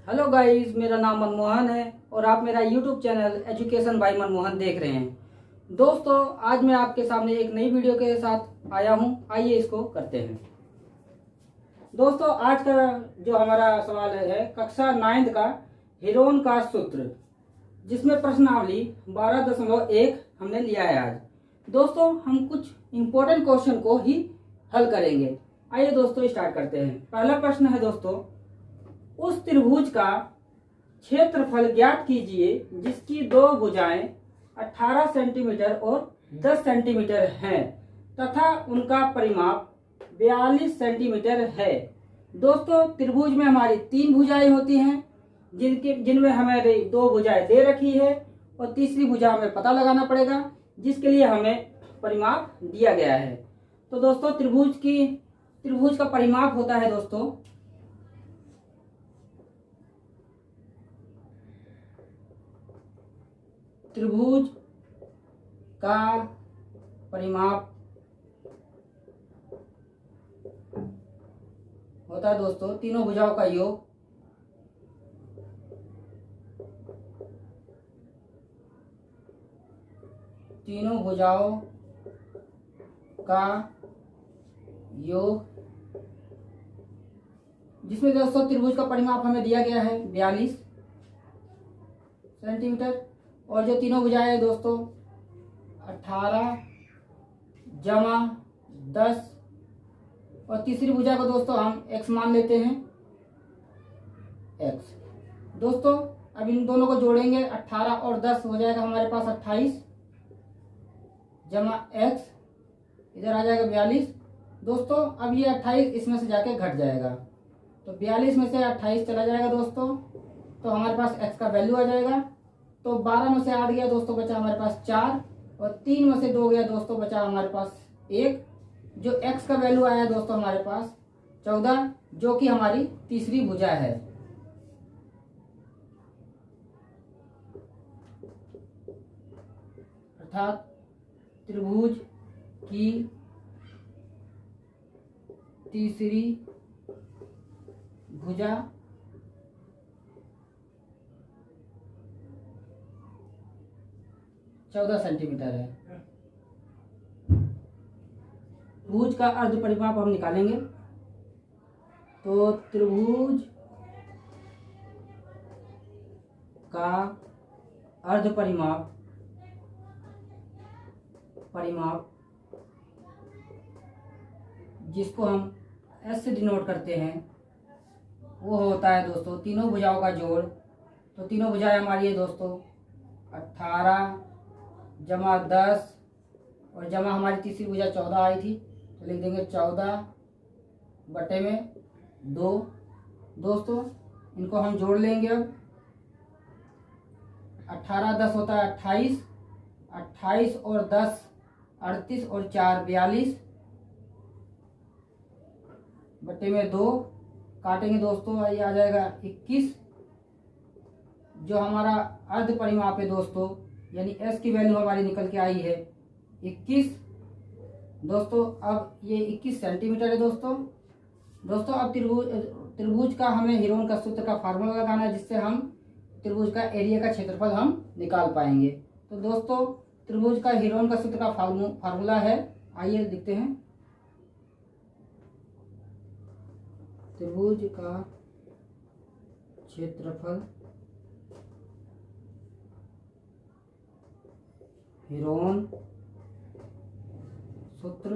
Hello guys, मेरा नाम मनमोहन है और आप मेरा YouTube channel education by Manmohan देख रहे हैं। दोस्तों, आज मैं आपके सामने एक नई वीडियो के साथ आया हूं। आइए इसको करते हैं। दोस्तों, आज का जो हमारा सवाल है कक्षा 9 का हीरोन का सूत्र, जिसमें प्रश्नावली 12.1 हमने लिया है। आज दोस्तों हम कुछ इम्पोर्टेंट क्वेश्चन को ही हल करेंगे। आइए दोस्तों स्टार्ट करते हैं। पहला प्रश्न है दोस्तों, उस त्रिभुज का क्षेत्रफल ज्ञात कीजिए जिसकी दो भुजाएं 18 सेंटीमीटर और 10 सेंटीमीटर हैं तथा उनका परिमाप 42 सेंटीमीटर है। दोस्तों, त्रिभुज में हमारी 3 भुजाएं होती हैं, जिनमें हमारी 2 भुजाएं दे रखी है और तीसरी भुजा हमें पता लगाना पड़ेगा, जिसके लिए हमें परिमाप दिया गया है। तो दोस्तों त्रिभुज का परिमाप होता है दोस्तों त्रिभुज का परिमाप होता है दोस्तों तीनों भुजाओं का योग। तीनों भुजाओं का योग, जिसमें दोस्तों त्रिभुज का परिमाप हमें दिया गया है 42 सेंटीमीटर, और जो तीनों भुजाएं हैं दोस्तों 18 जमा 10, और तीसरी भुजा को दोस्तों हम x मान लेते हैं x। दोस्तों अब इन दोनों को जोड़ेंगे, 18 और 10 हो जाएगा हमारे पास 28 जमा x, इधर आ जाएगा 42। दोस्तों अब ये 28 इसमें से जाके घट जाएगा, तो 42 में से 28 चला जाएगा दोस्तों, तो हमारे पास x का वैल्यू आ जाएगा। तो 12 में से 8 गया दोस्तों, बचा हमारे पास 4, और 3 में से 2 गया दोस्तों, बचा हमारे पास 1। जो x का वैल्यू आया दोस्तों हमारे पास 14, जो कि हमारी तीसरी भुजा है। अर्थात त्रिभुज की तीसरी भुजा चौदह सेंटीमीटर है। त्रिभुज का अर्ध परिमाप हम निकालेंगे। तो त्रिभुज का अर्ध परिमाप जिसको हम S से डिनोट करते हैं, वो होता है दोस्तों तीनों भुजाओं का जोड़। तो तीनों भुजाएं हमारी है दोस्तों 18 जमा 10, और जमा हमारी तीसरी भुजा 14 आई थी, तो लिख देंगे 14/2। दोस्तों इनको हम जोड़ लेंगे। अब 18 10 होता है 28, 28 और 10 38, और 4 42/2 काटेंगे दोस्तों, ये आ जाएगा 21। जो हमारा अर्ध परिमाप है दोस्तों, यानी S की वैल्यू हमारी निकल के आई है 21। दोस्तों अब ये 21 सेंटीमीटर है दोस्तों। अब त्रिभुज का हमें हीरोन का सूत्र का फार्मूला लगाना है, जिससे हम त्रिभुज का एरिया का क्षेत्रफल हम निकाल पाएंगे। तो दोस्तों त्रिभुज का हीरोन का सूत्र का फार्मूला है, आइए लिखते हैं। त्रिभुज का क्षेत्रफल हीरोन सूत्र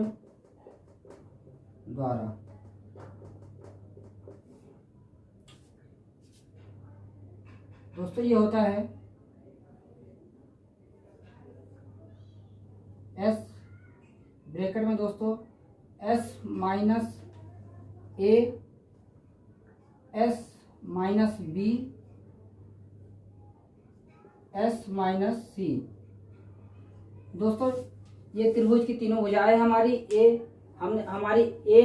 द्वारा। दोस्तों ये होता है S ब्रैकेट में दोस्तों S minus A S minus B S minus C। दोस्तों ये त्रिभुज की तीनों भुजाएं हमारी हमारी A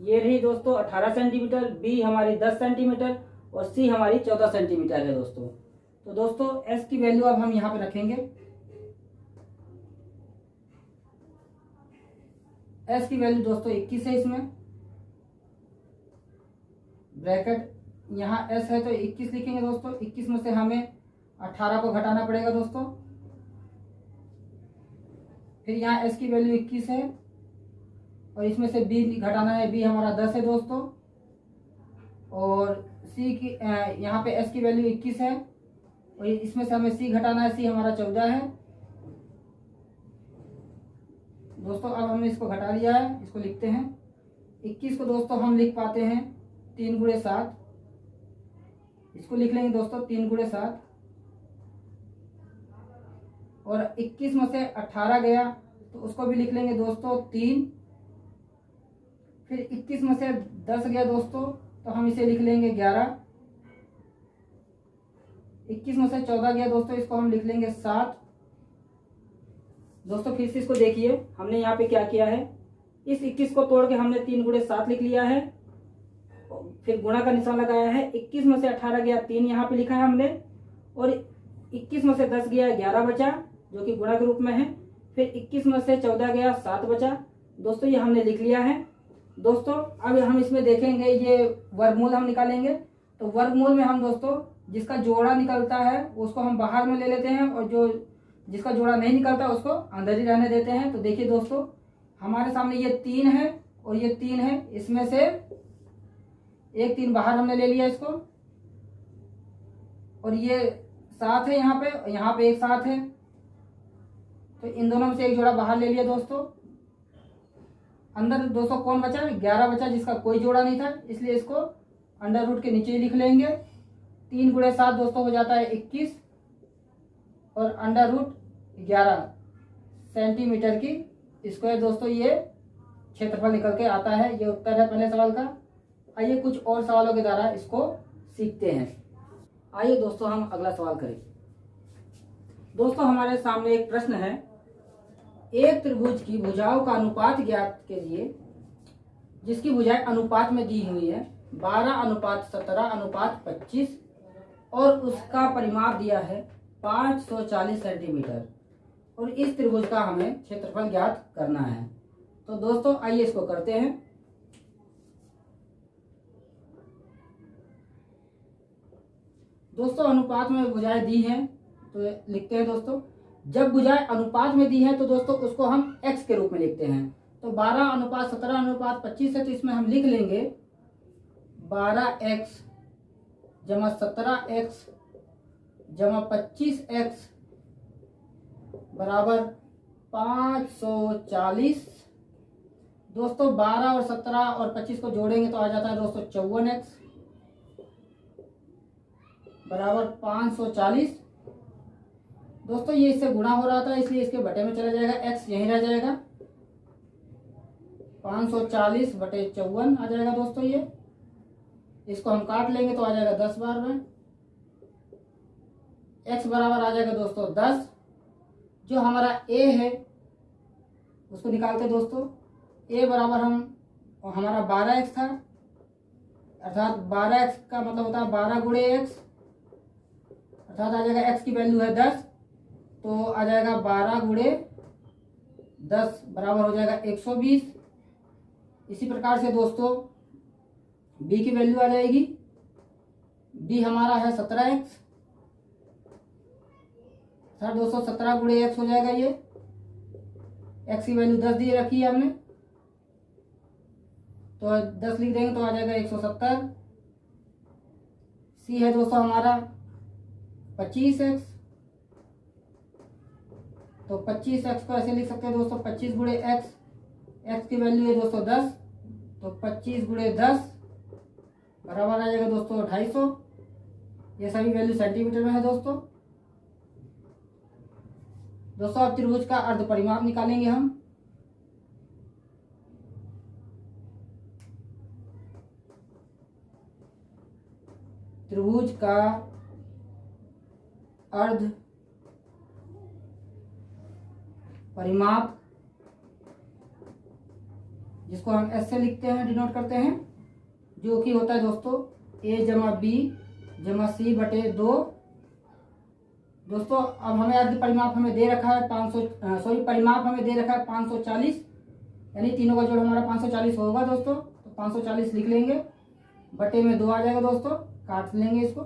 ये रही दोस्तों 18 सेंटीमीटर, B हमारी 10 सेंटीमीटर और C हमारी 14 सेंटीमीटर है दोस्तों। तो दोस्तों S की वैल्यू अब हम यहाँ पे रखेंगे। S की वैल्यू दोस्तों 21 है, इसमें ब्रैकेट यहाँ एस है तो 21 लिखेंगे दोस्तों। 21 में से हमें 18 को घटाना पड़ेगा दोस्तों। फिर यहाँ एस की वैल्यू 21 है और इसमें से बी घटाना है। बी हमारा 10 है दोस्तों। और सी की यहाँ पे एस की वैल्यू 21 है और इसमें से हमें सी घटाना है। सी हमारा 14 है दोस्तों। अब हमने इसको घटा लिया है, इसको लिखते हैं। 21 को दोस्तों हम लिख पाते हैं 3 गुणे 7। इसको लिख लेंगे दोस्तों 3 गुणे 7। और 21 में से 18 गया तो उसको भी लिख लेंगे दोस्तों 3। फिर 21 में से 10 गया दोस्तों तो हम इसे लिख लेंगे 11। 21 में से 14 गया दोस्तों, इसको हम लिख लेंगे 7। दोस्तों फिर से इसको देखिए, हमने यहाँ पे क्या किया है, इस 21 को तोड़ के हमने 3 गुणे 7 लिख लिया है। फिर गुणा का निशान लगाया है। 21 में से 18 गया 3 यहाँ पे लिखा है हमने। और 21 में से 10 गया 11 बचा, जो कि गुणा के रूप में है। फिर 21 में से 14 गया 7 बचा दोस्तों, ये हमने लिख लिया है दोस्तों। अब हम इसमें देखेंगे, ये वर्गमूल हम निकालेंगे। तो वर्गमूल में हम दोस्तों जिसका जोड़ा निकलता है उसको हम बाहर में ले लेते हैं और जो जिसका जोड़ा नहीं निकलता उसको अंदर ही रहने देते हैं। तो देखिए दोस्तों, हमारे सामने ये 3 है और ये 3 है, इसमें से एक 3 बाहर हमने ले लिया इसको। और ये 7 है यहाँ पे एक 7 है, तो इन दोनों में से एक जोड़ा बाहर ले लिया दोस्तों। अंदर दोस्तों कौन बचा? 11 बचा, जिसका कोई जोड़ा नहीं था, इसलिए इसको अंडर रूट के नीचे ही लिख लेंगे। 3 गुणे 7 दोस्तों हो जाता है 21 और अंडर रूट 11 सेंटीमीटर की स्क्वायर दोस्तों ये क्षेत्रफल निकल के आता है। ये उत्तर है पहले सवाल का। आइए कुछ और सवालों के द्वारा इसको सीखते हैं। आइए दोस्तों हम अगला सवाल करें। दोस्तों हमारे सामने एक प्रश्न है, एक त्रिभुज की भुजाओं का अनुपात ज्ञात कीजिए जिसकी भुजाएं अनुपात में दी हुई है 12:17:25 और उसका परिमाप दिया है 540 सेंटीमीटर और इस त्रिभुज का हमें क्षेत्रफल ज्ञात करना है। तो दोस्तों आइए इसको करते हैं। दोस्तों अनुपात में भुजाएं दी हैं तो लिखते हैं दोस्तों। जब भुजाएं अनुपात में दी हैं तो दोस्तों उसको हम x के रूप में लिखते हैं। तो 12:17:25 है, तो इसमें हम लिख लेंगे 12x जमा 17x जमा 25x बराबर 540। दोस्तों 12 और 17 और 25 को जोड़ेंगे तो आ जाता है दोस्तों 54x बराबर 540। दोस्तों ये इससे गुणा हो रहा था इसलिए इसके बटे में चला जाएगा, x यहीं रह जाएगा। 540 बटे 54 आ जाएगा दोस्तों। ये इसको हम काट लेंगे तो आ जाएगा 10 बार में। x बराबर आ जाएगा दोस्तों 10। जो हमारा a है उसको निकालते हैं दोस्तों। a बराबर हमारा 12x था, अर्थात 12x का मतलब होता है 12 गुणे x, अर्थात आ जाएगा x की वैल्यू है 10, तो आ जाएगा 12 गुणे 10 बराबर हो जाएगा 120। इसी प्रकार से दोस्तों b की वैल्यू आ जाएगी। b हमारा है 17x, सर दोस्तों 17 गुणे x हो जाएगा। ये x की वैल्यू 10 दी रखी है हमने, तो 10 लिख देंगे तो आ जाएगा 170। c है दोस्तों हमारा 25x, तो 25x को ऐसे लिख सकते हैं दोस्तों 25 गुणे x, x की वैल्यू है दोस्तों 10, तो 25 गुणे 10 बराबर आ जाएगा दोस्तों 250। ये सभी वैल्यू सेंटीमीटर में है दोस्तों। दोस्तों अब त्रिभुज का अर्ध परिमाप निकालेंगे हम। त्रिभुज का अर्ध परिमाप, जिसको हम एस से लिखते हैं, डिनोट करते हैं, जो कि होता है दोस्तों a जमा बी जमा सी बटे 2। दोस्तों अब हमें अर्ध परिमाप हमें दे रखा है परिमाप हमें दे रखा है 540, यानी तीनों का जोड़ हमारा 540 होगा दोस्तों। तो 540 लिख लेंगे, बटे में 2 आ जाएगा दोस्तों, काट लेंगे इसको।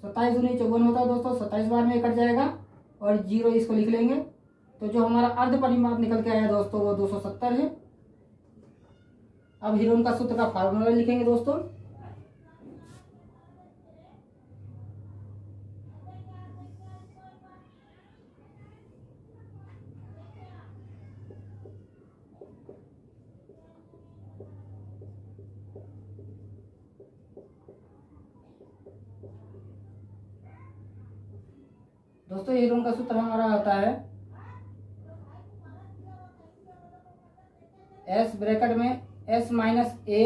27 दूनी 54 होता है दोस्तों, 27 बार में कट जाएगा और 0 इसको लिख लेंगे। तो जो हमारा अर्ध परिमाप निकल के आया दोस्तों वो 270 है। अब हीरोन का सूत्र का फार्मूला लिखेंगे दोस्तों। दोस्तों हीरोन का सूत्र हमारा होता है S ब्रैकेट में S माइनस A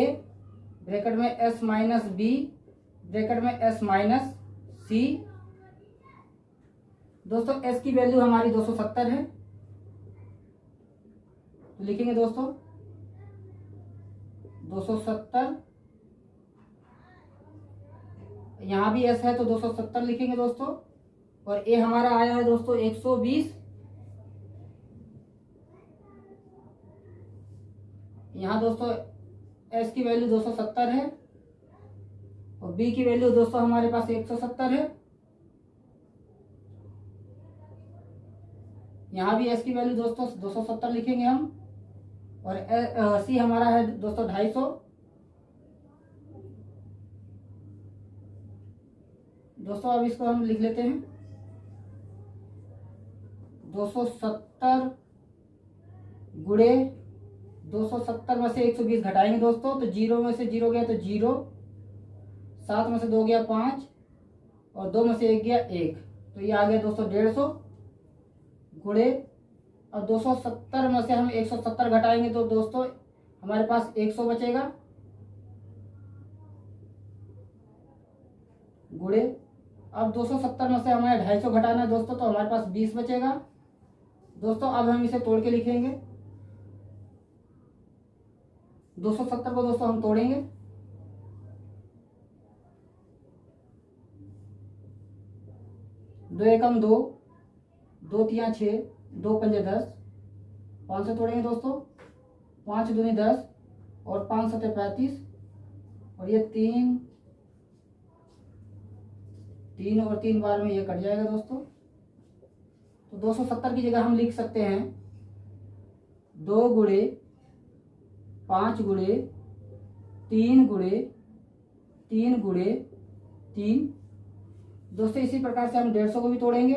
ब्रैकेट में S माइनस B ब्रैकेट में S माइनस C। दोस्तों S की वैल्यू हमारी 270 है, तो लिखेंगे दोस्तों 270। यहाँ भी S है तो 270 लिखेंगे दोस्तों। और A हमारा आया है दोस्तों 120। यहाँ दोस्तों S की वैल्यू 270 है और B की वैल्यू दोस्तों हमारे पास 170 है। यहाँ भी S की वैल्यू दोस्तों 270 लिखेंगे हम। और C हमारा है दोस्तों 250। दोस्तों अब इसको हम लिख लेते हैं 270 गुणे 270 में से 120 घटाएंगे दोस्तों, तो 0 में से 0 गया तो 0, 7 में से 2 गया 5 और 2 में से 1 गया 1, तो ये आ गया दोस्तों 150 गुणे। और 270 में से हम 170 घटाएंगे तो दोस्तों हमारे पास 100 बचेगा गुणे। अब 270 में से हमें 250 घटाना है दोस्तों, तो हमारे पास 20 बचेगा दोस्तों। अब हम इसे तोड़ के लिखेंगे 270 को दोस्तों हम तोड़ेंगे। 2 एकम 2, 2 तिया 6, 2 पंजे 10, 5 से तोड़ेंगे दोस्तों। 5 दूनी 10 और 5 सते 35 और ये 3 और 3 बार में ये कट जाएगा दोस्तों। तो 270 की जगह हम लिख सकते हैं 2 गुणे 5 गुणे 3 गुणे 3 गुणे 3। दोस्तों इसी प्रकार से हम 150 को भी तोड़ेंगे।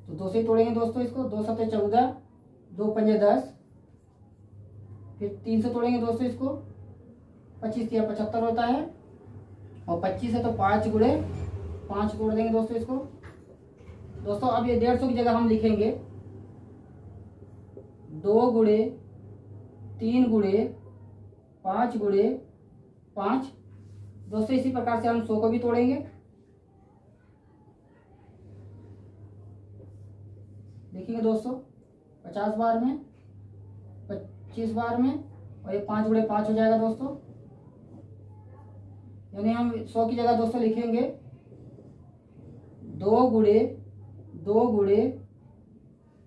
तो 2 से ही तोड़ेंगे दोस्तों इसको। 2 सते 14, 2 पंजे 10, फिर 3 से तोड़ेंगे दोस्तों इसको। 25 या 75 होता है और 25 है तो 5 गुणे 5 तोड़ देंगे दोस्तों इसको। दोस्तों अब ये 150 की जगह हम लिखेंगे 2 गुणे 3 गुणे 5 गुणे 5। दोस्तों इसी प्रकार से हम 100 को भी तोड़ेंगे। देखिए दोस्तों 50 बार में, 25 बार में और ये 5 गुणे 5 हो जाएगा दोस्तों। यानी हम 100 की जगह दोस्तों लिखेंगे 2 गुणे 2 गुणे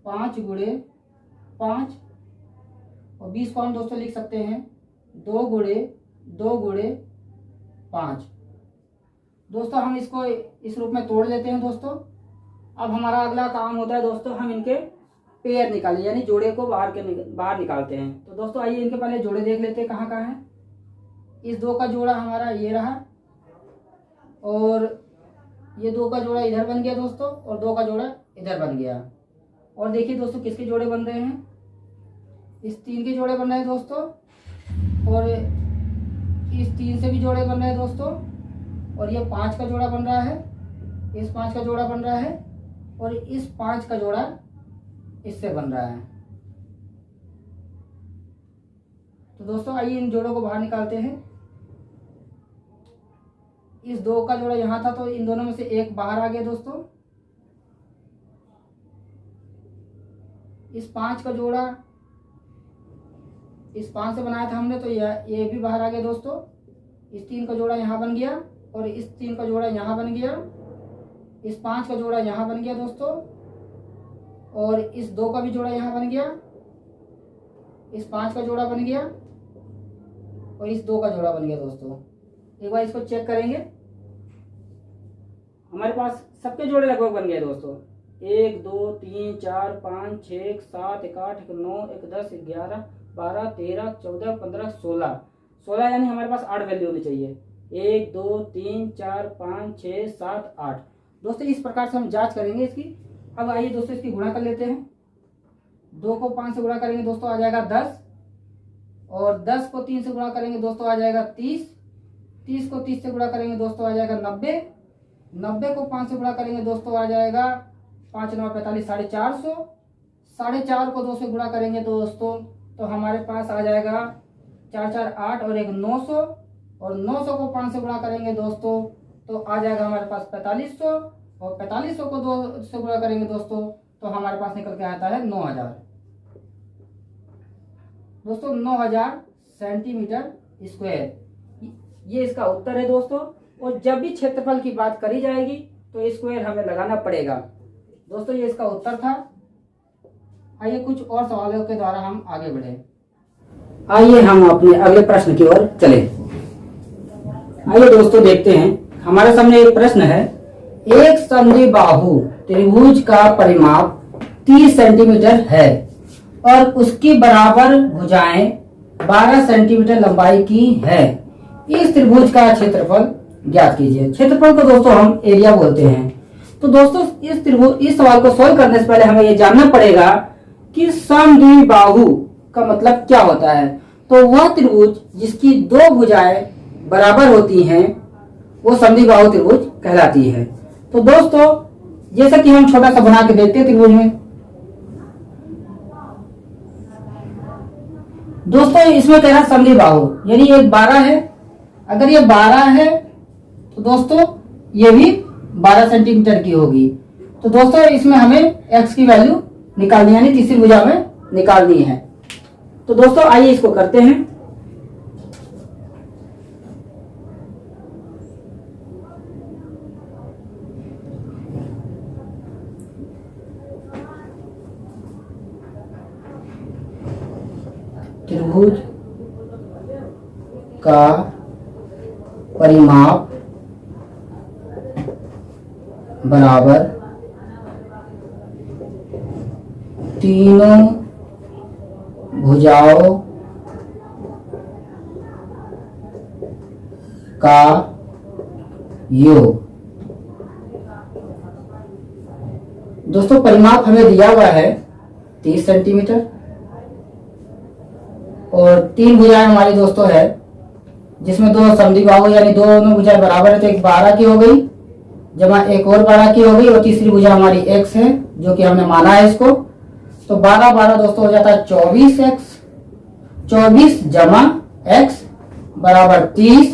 5 गुणे 5 और 20 को हम दोस्तों लिख सकते हैं 2 गुणे 2 गुणे 5। दोस्तों हम इसको इस रूप में तोड़ लेते हैं दोस्तों। अब हमारा अगला काम होता है दोस्तों हम इनके पेयर निकालें, यानी जोड़े को बाहर निकालते हैं। तो दोस्तों आइए इनके पहले जोड़े देख लेते हैं कहाँ कहाँ हैं। इस 2 का जोड़ा हमारा ये रहा और ये 2 का जोड़ा इधर बन गया दोस्तों और 2 का जोड़ा इधर बन गया। और देखिए दोस्तों किसके जोड़े बन रहे हैं, इस 3 के जोड़े बन रहे हैं दोस्तों और इस 3 से भी जोड़े बन रहे हैं दोस्तों। और ये 5 का जोड़ा बन रहा है, इस 5 का जोड़ा बन रहा है और इस 5 का जोड़ा इससे बन रहा है। तो दोस्तों आइए इन जोड़ों को बाहर निकालते हैं। इस 2 का जोड़ा यहाँ था तो इन दोनों में से एक बाहर आ गया दोस्तों। इस 5 का जोड़ा इस 5 से बनाया था हमने तो ये भी बाहर आ गया दोस्तों। इस 3 का जोड़ा यहाँ बन गया और इस 3 का जोड़ा यहाँ बन गया। इस 5 का जोड़ा यहाँ बन गया दोस्तों और इस 2 का भी जोड़ा यहाँ बन गया इस 5 का जोड़ा बन गया और इस 2 का जोड़ा बन गया दोस्तों। एक बार इसको चेक करेंगे। हमारे पास सबके जोड़े लगभग बन गए दोस्तों। 1 2 3 4 5 6 1 7 1 8 1 9 1 10 11 12 13 14 15 16 यानी हमारे पास 8 वैल्यू होनी चाहिए। 1 2 3 4 5 6 7 8 दोस्तों। इस प्रकार से हम जांच करेंगे इसकी। अब आइए दोस्तों इसकी गुणा कर लेते हैं। 2 को 5 से गुणा करेंगे दोस्तों आ जाएगा 10, और 10 को 3 से गुणा करेंगे दोस्तों आ जाएगा 30, 30 को 30 से गुणा करेंगे दोस्तों आ जाएगा 90, 90 को 5 से गुणा करेंगे दोस्तों आ जाएगा 5 9 45 450, 450 को 2 से गुणा करेंगे दोस्तों तो हमारे पास आ जाएगा 4 4 8 और एक 900, और 900 को 5 से गुणा करेंगे दोस्तों तो आ जाएगा हमारे पास 4500, और 4500 को 2 से गुणा करेंगे दोस्तों तो हमारे पास निकल के आता है 9000 दोस्तों। 9000 सेंटीमीटर स्क्वायर ये इसका उत्तर है दोस्तों। और जब भी क्षेत्रफल की बात करी जाएगी तो स्क्वायर हमें लगाना पड़ेगा दोस्तों। ये इसका उत्तर था। आइए कुछ और सवालों के द्वारा हम आगे बढ़े। आइए हम अपने अगले प्रश्न की ओर चले। आइए दोस्तों देखते हैं। हमारे सामने एक प्रश्न है। एक समद्विबाहु त्रिभुज का परिमाप 30 सेंटीमीटर है और उसकी बराबर भुजाएं 12 सेंटीमीटर लंबाई की है। इस त्रिभुज का क्षेत्रफल ज्ञात कीजिए। क्षेत्रफल को दोस्तों हम एरिया बोलते हैं। तो दोस्तों इस सवाल को सॉल्व करने से पहले हमें यह जानना पड़ेगा कि समद्विबाहु का मतलब क्या होता है। तो वह त्रिभुज जिसकी 2 भुजाएं बराबर होती हैं वो समद्विबाहु त्रिभुज कहलाती है। तो दोस्तों जैसा कि हम छोटा सा बना के देखते हैं त्रिभुज में। दोस्तों इसमें कह रहा समद्विबाहु यानी ये 12 है। अगर ये 12 है तो दोस्तों ये भी 12 सेंटीमीटर की होगी। तो दोस्तों इसमें हमें x की वैल्यू निकालनी यानी तीसरी भुजा में निकालनी है। तो दोस्तों आइए इसको करते हैं। त्रिभुज का परिमाप बराबर तीनों भुजाओं का योग। दोस्तों परिमाप हमें दिया हुआ है 30 सेंटीमीटर और 3 भुजाएं हमारी दोस्तों है जिसमें 2 समद्विबाहु यानी दोनों भुजाएं बराबर है तो एक 12 की हो गई जमा एक और 12 की हो गई और तीसरी भुजा हमारी x है जो कि हमने माना है इसको। तो 12 12 दोस्तों हो जाता है 24x, 24 जमा x बराबर 30।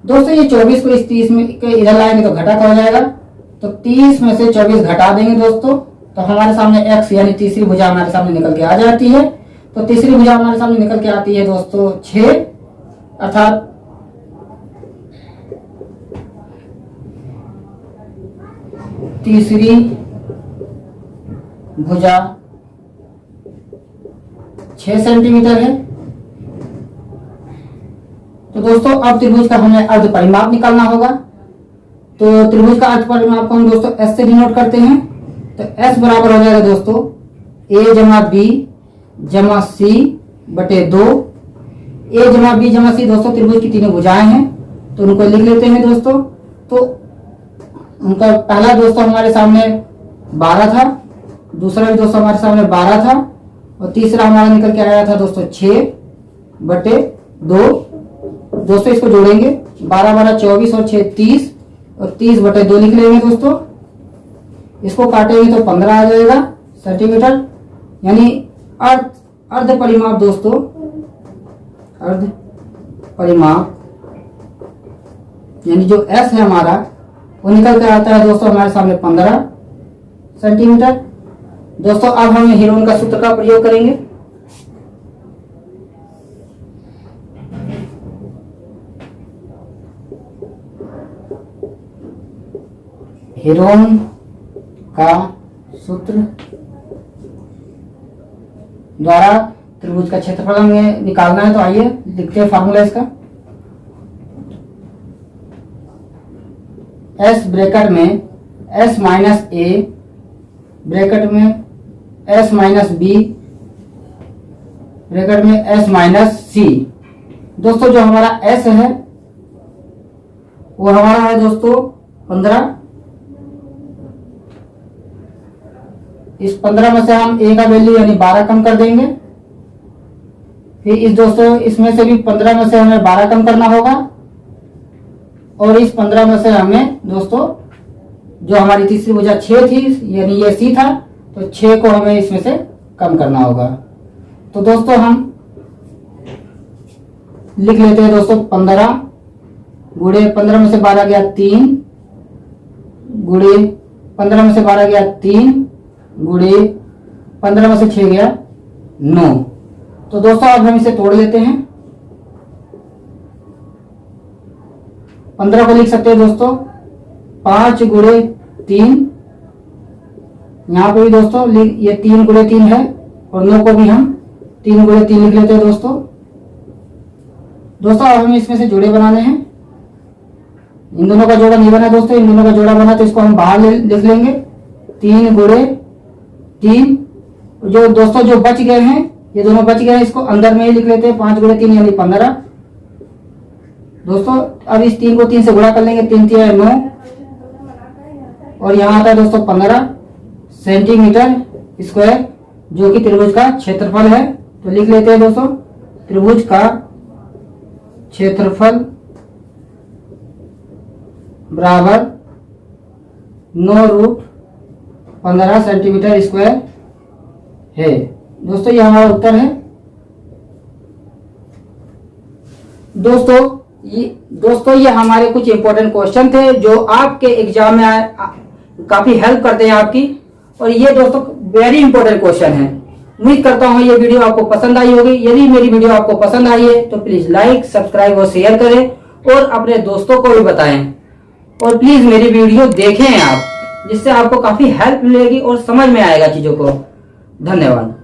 दोस्तों ये 24 को इस 30 में के इधर लाएंगे तो घटा का हो जाएगा तो 30 में से 24 घटा देंगे दोस्तों तो हमारे सामने x यानी तीसरी भुजा हमारे सामने निकल के आ जाती है। तो तीसरी भुजा हमारे सामने निकल के आती है दोस्तों 6 अर्थात तीसरी भुजा 6 सेंटीमीटर है। तो दोस्तों अब त्रिभुज का हमें अर्ध परिमाप निकालना होगा। तो त्रिभुज का अर्ध परिमाप को हम दोस्तों s से डिनोट करते हैं। तो s बराबर हो जाएगा दोस्तों a जमा b जमा c बटे 2। a जमा b जमा c दोस्तों त्रिभुज की तीनों भुजाएं हैं तो उनको लिख लेते हैं दोस्तों। तो उनका पहला दोस्तों हमारे सामने 12 था, दूसरा भी दोस्तों हमारे सामने 12 था और तीसरा हमारा निकल के आया था दोस्तों 6 बटे 2। दोस्तों इसको जोड़ेंगे 12 12 24 और 6 30 और 30 बटे 2 लिख लेंगे दोस्तों। इसको काटेंगे तो 15 आ जाएगा सेंटीमीटर यानी अर्ध परिमाप दोस्तों अर्ध परिमाप यानी जो s है हमारा वो निकल कर आता है दोस्तों हमारे सामने 15 सेंटीमीटर। दोस्तों अब हम हीरोन का सूत्र का प्रयोग करेंगे। हीरोन का सूत्र द्वारा त्रिभुज का क्षेत्रफल हमें निकालना है। तो आइए लिखते हैं फार्मूला इसका। S ब्रैकेट में S माइनस ए ब्रैकेट में S माइनस बी ब्रैकेट में S माइनस सी। दोस्तों जो हमारा S है वो हमारा है दोस्तों 15। इस 15 में से हम a का वैल्यू यानी 12 कम कर देंगे। फिर इस दोस्तों इसमें से भी 15 में से हमें 12 कम करना होगा और इस 15 में से हमें दोस्तों जो हमारी तीसरी भुजा 6 थी यानी ये c था, तो 6 को हमें इसमें से कम करना होगा। तो दोस्तों हम लिख लेते हैं दोस्तों 15 गुणे 15 में से 12 गया 3 गुणे 15 में से 12 गया 3 गुणे 15 में से 6 गया 9। तो दोस्तों अब हम इसे तोड़ लेते हैं। 15 को लिख सकते हैं दोस्तों 5 गुणे 3, यहाँ पे भी दोस्तों ये 3 गुणे 3 है और 9 को भी हम 3 गुणे 3 लिख लेते हैं दोस्तों। दोस्तों अब हमें इसमें से जोड़े बनाने हैं। इन दोनों का जोड़ा नहीं बना दोस्तों, इन दोनों का जोड़ा बना तो इसको हम बाहर लिख लेंगे 3 गुणे 3। जो दोस्तों जो बच गए हैं ये दोनों बच गए हैं, इसको अंदर में ही लिख लेते हैं 5 गुणे 3 यानी 15। दोस्तों अब इस 3 को 3 से गुणा कर लेंगे, 3 3 9 और यहाँ आता है दोस्तों 15 सेंटीमीटर स्क्वायर जो कि त्रिभुज का क्षेत्रफल है। तो लिख लेते हैं दोस्तों त्रिभुज का क्षेत्रफल बराबर 9√15 सेंटीमीटर स्क्वायर है। दोस्तों ये हमारा उत्तर है। दोस्तों ये हमारे कुछ इंपॉर्टेंट क्वेश्चन थे जो आपके एग्जाम में काफी हेल्प करते हैं आपकी, और ये दोस्तों वेरी इंपॉर्टेंट क्वेश्चन है। उम्मीद करता हूँ ये वीडियो आपको पसंद आई होगी। यदि मेरी वीडियो आपको पसंद आई है तो प्लीज लाइक, सब्सक्राइब और शेयर करें और अपने दोस्तों को भी बताएं। और प्लीज मेरी वीडियो देखें आप, जिससे आपको काफी हेल्प मिलेगी और समझ में आएगा चीजों को। धन्यवाद।